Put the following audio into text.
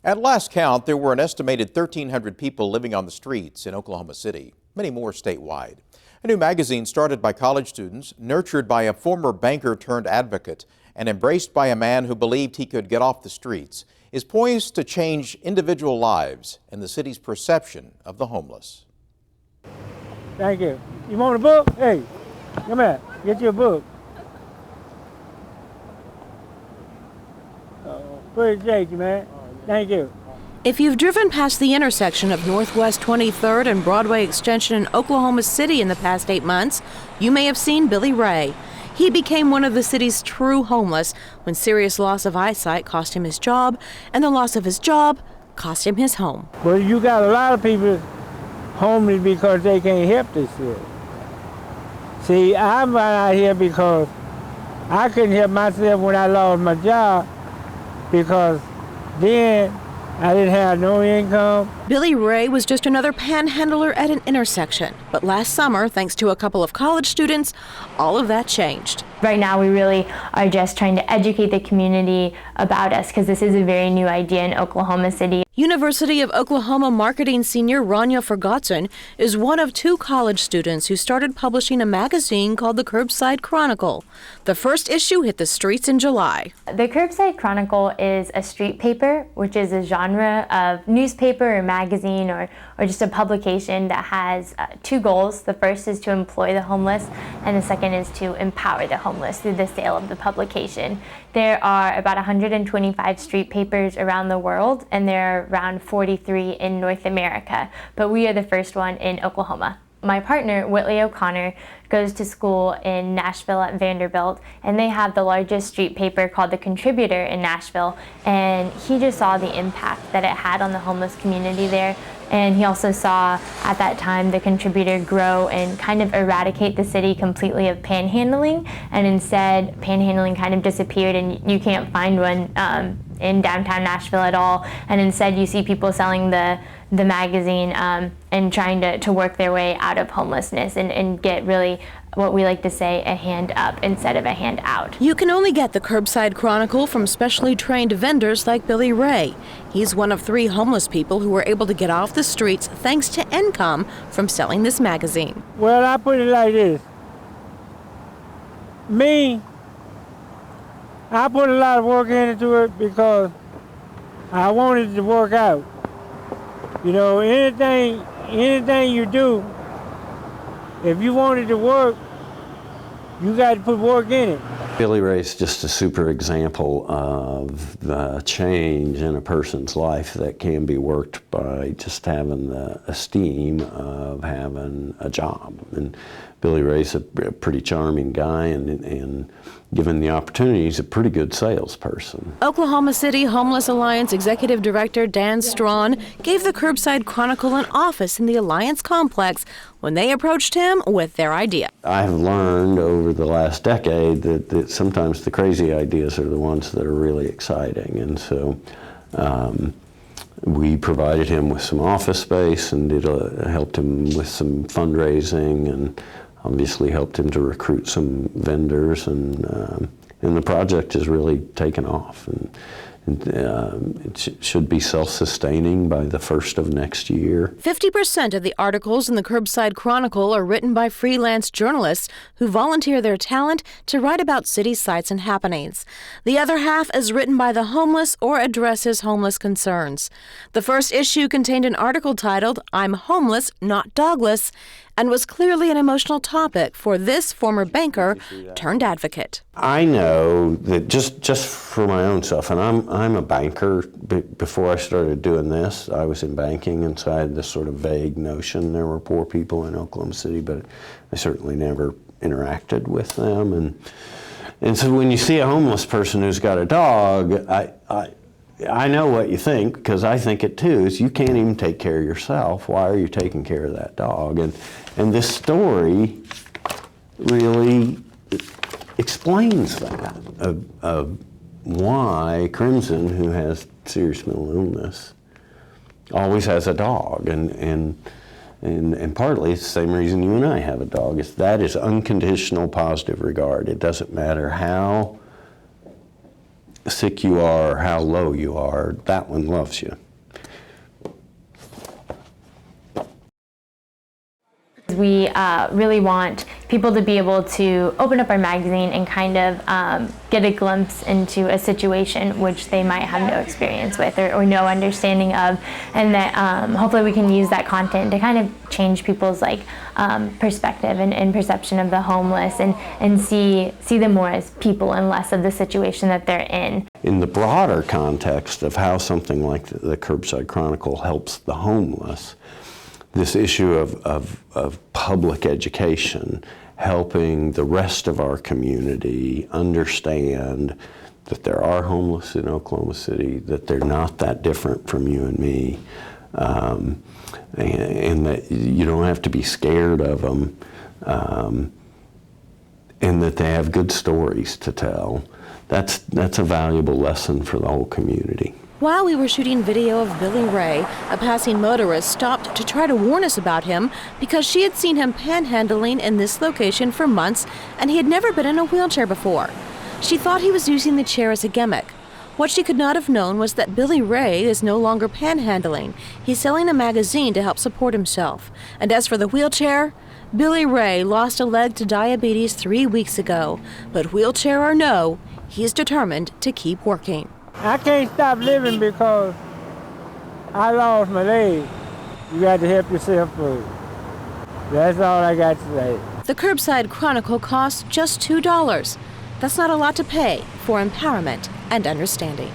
At last count, there were an estimated 1,300 people living on the streets in Oklahoma City, many more statewide. A new magazine started by college students, nurtured by a former banker turned advocate, and embraced by a man who believed he could get off the streets, is poised to change individual lives and the city's perception of the homeless. Thank you. You want a book? Hey, come here. Get you a book. Appreciate you, man. Thank you. If you've driven past the intersection of Northwest 23rd and Broadway Extension in Oklahoma City in the past 8 months, you may have seen Billy Ray. He became one of the city's true homeless when serious loss of eyesight cost him his job, and the loss of his job cost him his home. Well, you got a lot of people homeless because they can't help themselves. See, I'm right out here because I couldn't help myself when I lost my job, because then I didn't have no income. Billy Ray was just another panhandler at an intersection. But last summer, thanks to a couple of college students, all of that changed. Right now, we really are just trying to educate the community about us, because this is a very new idea in Oklahoma City. University of Oklahoma marketing senior Rania Ferguson is one of 2 college students who started publishing a magazine called the Curbside Chronicle. The first issue hit the streets in July. The Curbside Chronicle is a street paper, which is a genre of newspaper or magazine or just a publication that has 2 goals. The first is to employ the homeless, and the second is to empower the homeless through the sale of the publication. There are about 125 street papers around the world, and there are around 43 in North America, but we are the first one in Oklahoma. My partner, Whitley O'Connor, goes to school in Nashville at Vanderbilt, and they have the largest street paper called The Contributor in Nashville, and he just saw the impact that it had on the homeless community there. And he also saw at that time the Contributor grow and kind of eradicate the city completely of panhandling, and instead panhandling kind of disappeared, and you can't find one in downtown Nashville at all. And instead you see people selling the magazine and trying to work their way out of homelessness and get really, what we like to say, a hand up instead of a hand out. You can only get the Curbside Chronicle from specially trained vendors like Billy Ray. He's one of 3 homeless people who were able to get off the streets thanks to income from selling this magazine. Well, I put it like this. I put a lot of work into it because I wanted it to work out. You know, anything you do, if you want it to work, you got to put work in it. Billy Ray's just a super example of the change in a person's life that can be worked by just having the esteem of having a job. And Billy Ray's a pretty charming guy, and given the opportunity, he's a pretty good salesperson. Oklahoma City Homeless Alliance Executive Director Dan Strawn gave the Curbside Chronicle an office in the Alliance complex when they approached him with their idea. I've learned over the last decade that sometimes the crazy ideas are the ones that are really exciting. And so we provided him with some office space and helped him with some fundraising, and obviously helped him to recruit some vendors, and the project has really taken off. And it should be self-sustaining by the 1st of next year. 50% of the articles in the Curbside Chronicle are written by freelance journalists who volunteer their talent to write about city sights and happenings. The other half is written by the homeless or addresses homeless concerns. The first issue contained an article titled, "I'm Homeless, Not Dogless," and was clearly an emotional topic for this former banker turned advocate. I know that just for my own self, and I'm a banker. Before I started doing this, I was in banking, and so I had this sort of vague notion there were poor people in Oklahoma City, but I certainly never interacted with them. And so when you see a homeless person who's got a dog, I know what you think, because I think it too, is you can't even take care of yourself. Why are you taking care of that dog? And this story really explains that, of why Crimson, who has serious mental illness, always has a dog. And partly it's the same reason you and I have a dog. That is unconditional positive regard. It doesn't matter how sick you are or how low you are, that one loves you. We really want people to be able to open up our magazine and kind of get a glimpse into a situation which they might have no experience with or no understanding of, and that hopefully we can use that content to kind of change people's perspective and perception of the homeless and see them more as people and less of the situation that they're in. In the broader context of how something like the Curbside Chronicle helps the homeless, this issue of public education, helping the rest of our community understand that there are homeless in Oklahoma City, that they're not that different from you and me, and that you don't have to be scared of them, and that they have good stories to tell. That's a valuable lesson for the whole community. While we were shooting video of Billy Ray, a passing motorist stopped to try to warn us about him because she had seen him panhandling in this location for months and he had never been in a wheelchair before. She thought he was using the chair as a gimmick. What she could not have known was that Billy Ray is no longer panhandling. He's selling a magazine to help support himself. And as for the wheelchair, Billy Ray lost a leg to diabetes 3 weeks ago. But wheelchair or no, he's determined to keep working. I can't stop living because I lost my leg. You got to help yourself first. That's all I got to say. The Curbside Chronicle costs just $2. That's not a lot to pay for empowerment and understanding.